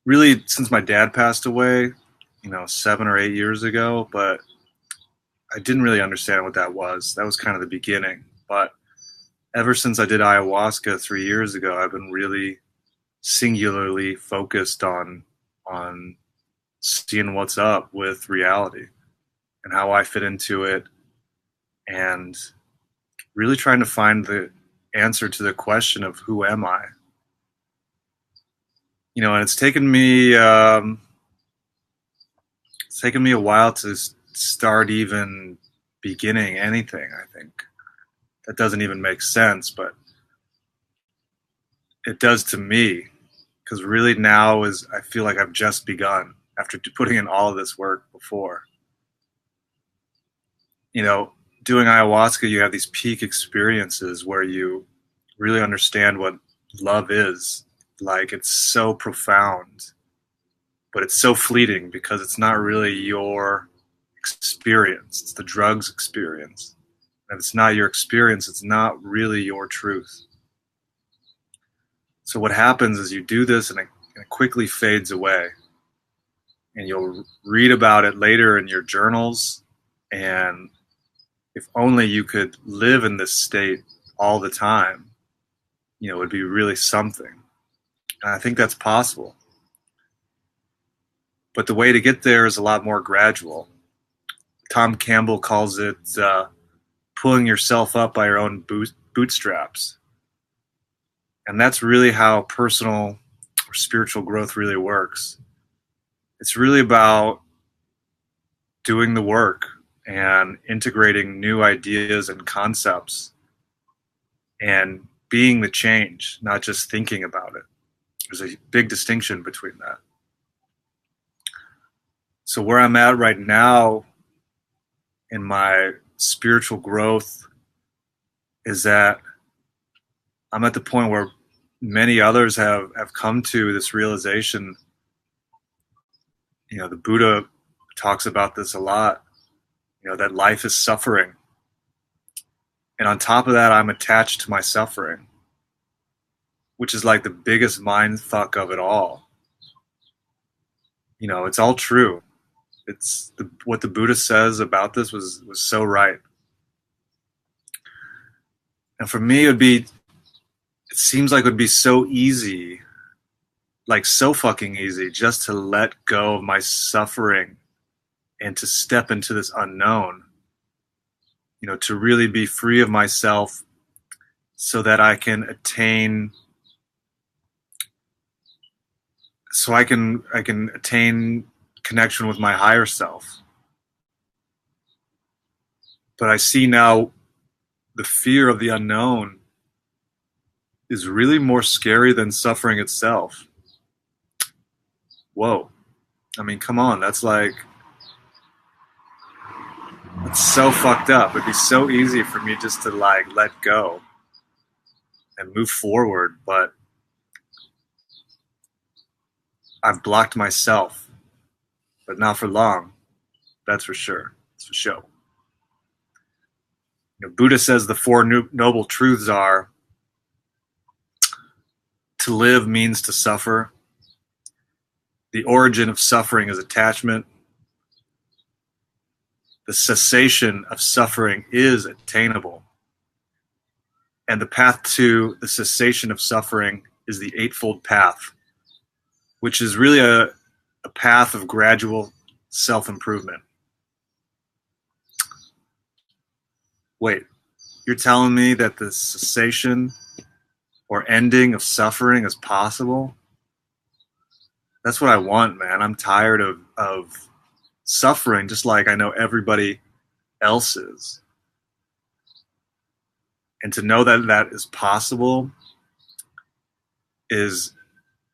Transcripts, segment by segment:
really since my dad passed away, 7 or 8 years ago, but I didn't really understand what that was. That was kind of the beginning. But ever since I did ayahuasca 3 years ago, I've been really singularly focused on seeing what's up with reality and how I fit into it, and really trying to find the answer to the question of who am I. And it's taken me a while to start even beginning anything. I think that doesn't even make sense, but it does to me, because really now is I feel like I've just begun after putting in all of this work before. You know, doing ayahuasca, you have these peak experiences where you really understand what love is. Like, it's so profound, but it's so fleeting because it's not really your experience. It's the drug's experience. And if it's not your experience, it's not really your truth. So what happens is you do this and it quickly fades away. And you'll read about it later in your journals. And if only you could live in this state all the time, it would be really something. And I think that's possible. But the way to get there is a lot more gradual. Tom Campbell calls it pulling yourself up by your own bootstraps. And that's really how personal or spiritual growth really works. It's really about doing the work and integrating new ideas and concepts and being the change, not just thinking about it. There's a big distinction between that. So where I'm at right now in my spiritual growth is that I'm at the point where many others have come to this realization. The Buddha talks about this a lot, that life is suffering. And on top of that, I'm attached to my suffering, which is like the biggest mind fuck of it all. It's all true. What the Buddha says about this was so right. And for me, it seems like it would be so easy, like so fucking easy, just to let go of my suffering and to step into this unknown, to really be free of myself so that I can attain connection with my higher self. But I see now the fear of the unknown is really more scary than suffering itself. Whoa. I mean, come on, that's so fucked up. It'd be so easy for me just to let go and move forward, but I've blocked myself, but not for long. That's for sure. It's for sure. Buddha says the four noble truths are: to live means to suffer. The origin of suffering is attachment. The cessation of suffering is attainable. And the path to the cessation of suffering is the Eightfold Path, which is really a path of gradual self-improvement. Wait, you're telling me that the cessation or ending of suffering is possible? That's what I want, man. I'm tired of suffering, just like I know everybody else is. And to know that that is possible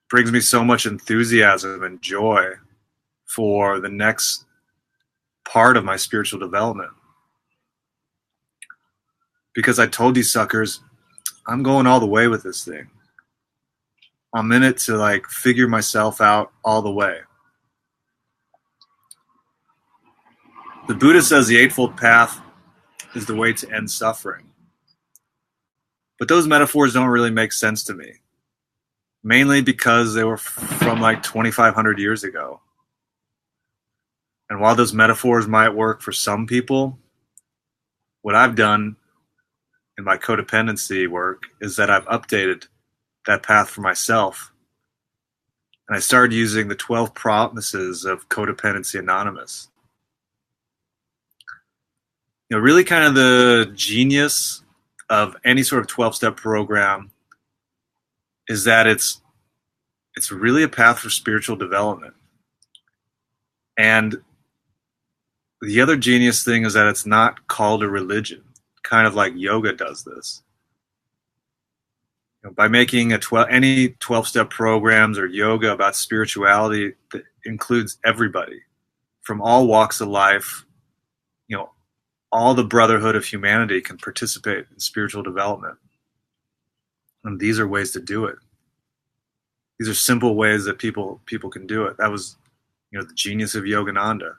brings me so much enthusiasm and joy for the next part of my spiritual development. Because I told you suckers, I'm going all the way with this thing. I'm in it to figure myself out all the way. The Buddha says the Eightfold Path is the way to end suffering. But those metaphors don't really make sense to me. mainly because they were from like 2,500 years ago. And while those metaphors might work for some people, what I've done in my codependency work is that I've updated that path for myself. And I started using the 12 promises of Codependency Anonymous. Really kind of the genius of any sort of 12-step program is that it's really a path for spiritual development. And the other genius thing is that it's not called a religion, kind of like yoga does this. By making any 12-step programs or yoga about spirituality that includes everybody from all walks of life, all the brotherhood of humanity can participate in spiritual development. And these are ways to do it. These are simple ways that people can do it. That was, the genius of Yogananda.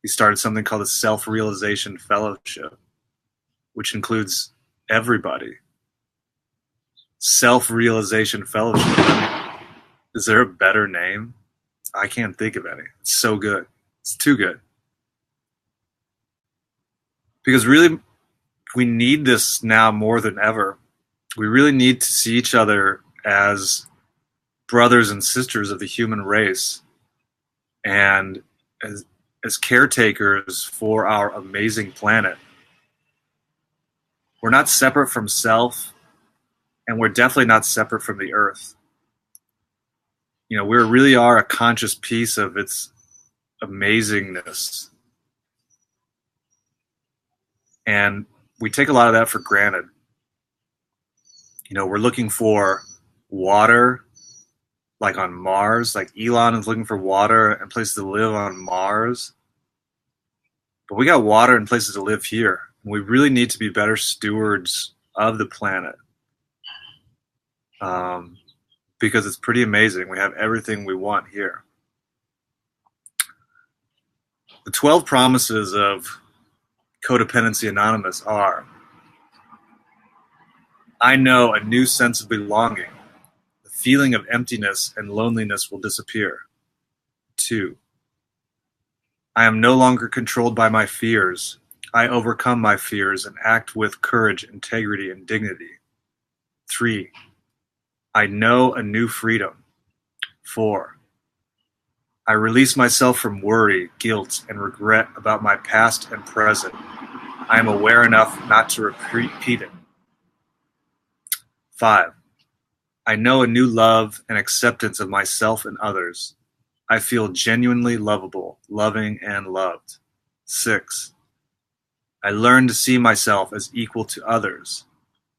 He started something called the Self-Realization Fellowship, which includes everybody. Self-Realization Fellowship. Is there a better name? I can't think of any. It's so good. It's too good. Because really, we need this now more than ever. We really need to see each other as brothers and sisters of the human race and as caretakers for our amazing planet. We're not separate from self, and we're definitely not separate from the earth. We really are a conscious piece of its amazingness. And we take a lot of that for granted. We're looking for water, like on Mars. Like Elon is looking for water and places to live on Mars. But we got water and places to live here. And we really need to be better stewards of the planet. Because it's pretty amazing. We have everything we want here. The 12 promises of Codependency Anonymous are: I know a new sense of belonging. The feeling of emptiness and loneliness will disappear. 2, I am no longer controlled by my fears. I overcome my fears and act with courage, integrity, and dignity. 3, I know a new freedom. 4, I release myself from worry, guilt, and regret about my past and present. I am aware enough not to repeat it. 5, I know a new love and acceptance of myself and others. I feel genuinely lovable, loving, and loved. 6, I learn to see myself as equal to others.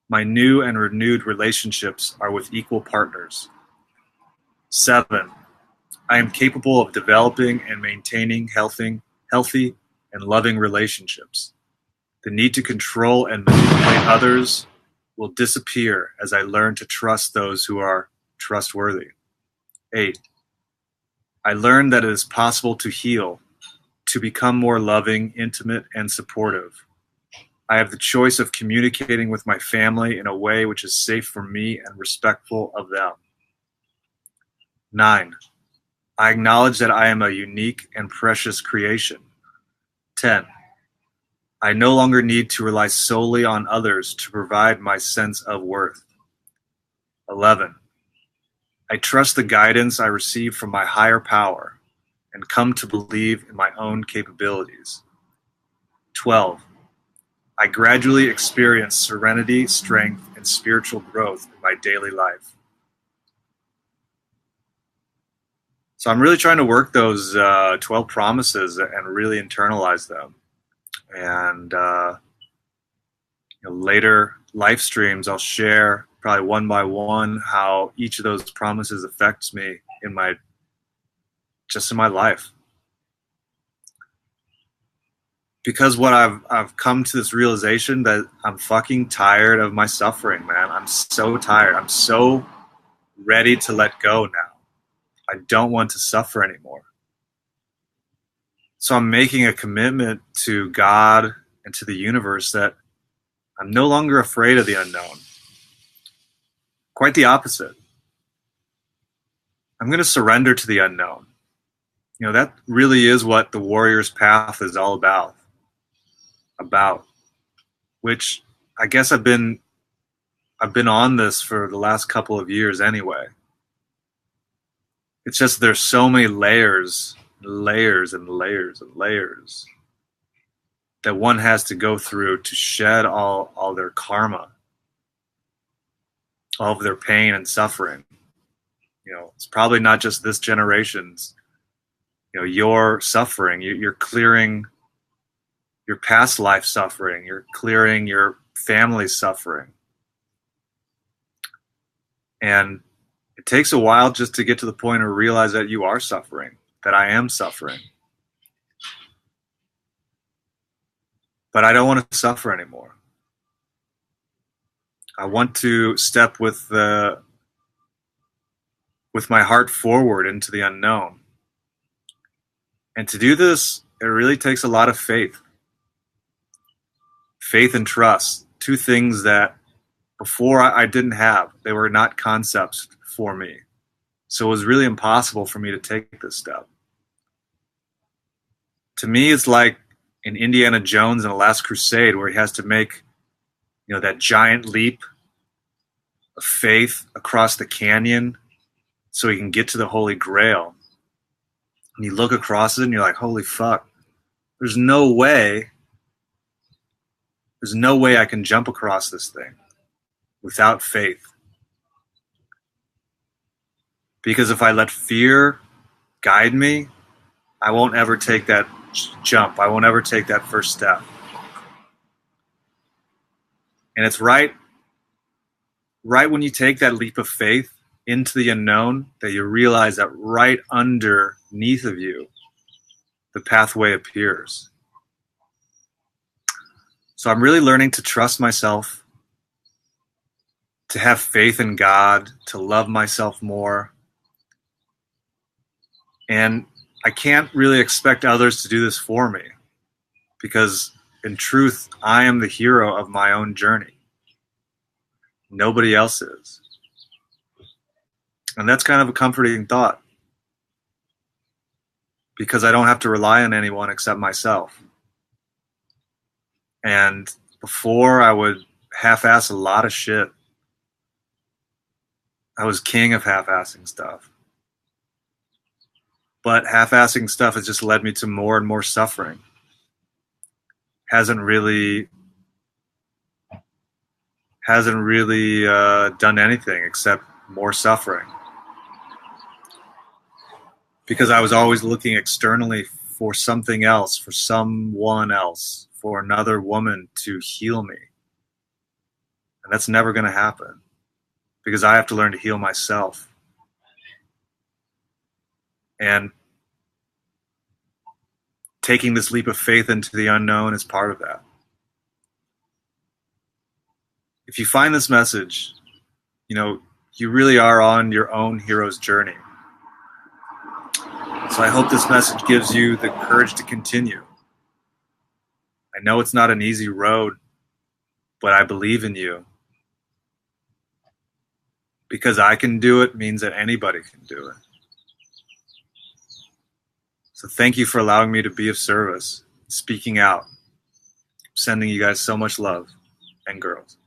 My new and renewed relationships are with equal partners. 7, I am capable of developing and maintaining healthy and loving relationships. The need to control and manipulate others will disappear as I learn to trust those who are trustworthy. 8, I learn that it is possible to heal, to become more loving, intimate, and supportive. I have the choice of communicating with my family in a way which is safe for me and respectful of them. 9, I acknowledge that I am a unique and precious creation. 10, I no longer need to rely solely on others to provide my sense of worth. 11, I trust the guidance I receive from my higher power and come to believe in my own capabilities. 12, I gradually experience serenity, strength, and spiritual growth in my daily life. So I'm really trying to work those 12 promises and really internalize them. And later life streams, I'll share probably one by one how each of those promises affects me in my life. Because what I've come to this realization that I'm fucking tired of my suffering, man. I'm so tired. I'm so ready to let go now. I don't want to suffer anymore. So I'm making a commitment to God and to the universe that I'm no longer afraid of the unknown. Quite the opposite. I'm going to surrender to the unknown. That really is what the warrior's path is all about, which I guess I've been on this for the last couple of years anyway. It's just there's so many layers and layers and layers that one has to go through to shed all their karma, all of their pain and suffering. It's probably not just this generation's, your suffering. You're clearing your past life suffering. You're clearing your family's suffering. And it takes a while just to get to the point of realize that you are suffering, that I am suffering. But I don't want to suffer anymore. I want to step with my heart forward into the unknown. And to do this, it really takes a lot of faith. Faith and trust, two things that before I didn't have. They were not concepts for me. So it was really impossible for me to take this step. To me, it's like in Indiana Jones in The Last Crusade, where he has to make, that giant leap of faith across the canyon so he can get to the Holy Grail. And you look across it and you're like, holy fuck, there's no way I can jump across this thing without faith. Because if I let fear guide me, I won't ever take that jump. I won't ever take that first step. And it's right when you take that leap of faith into the unknown that you realize that right underneath of you, the pathway appears. So I'm really learning to trust myself, to have faith in God, to love myself more. And I can't really expect others to do this for me, because in truth, I am the hero of my own journey. Nobody else is. And that's kind of a comforting thought, because I don't have to rely on anyone except myself. And before, I would half-ass a lot of shit. I was king of half-assing stuff. But half-assing stuff has just led me to more and more suffering. Hasn't really done anything except more suffering. Because I was always looking externally for something else, for someone else, for another woman to heal me. And that's never going to happen, because I have to learn to heal myself. And taking this leap of faith into the unknown is part of that. If you find this message, you really are on your own hero's journey. So I hope this message gives you the courage to continue. I know it's not an easy road, but I believe in you. Because I can do it means that anybody can do it. So thank you for allowing me to be of service, speaking out, sending you guys so much love, and girls.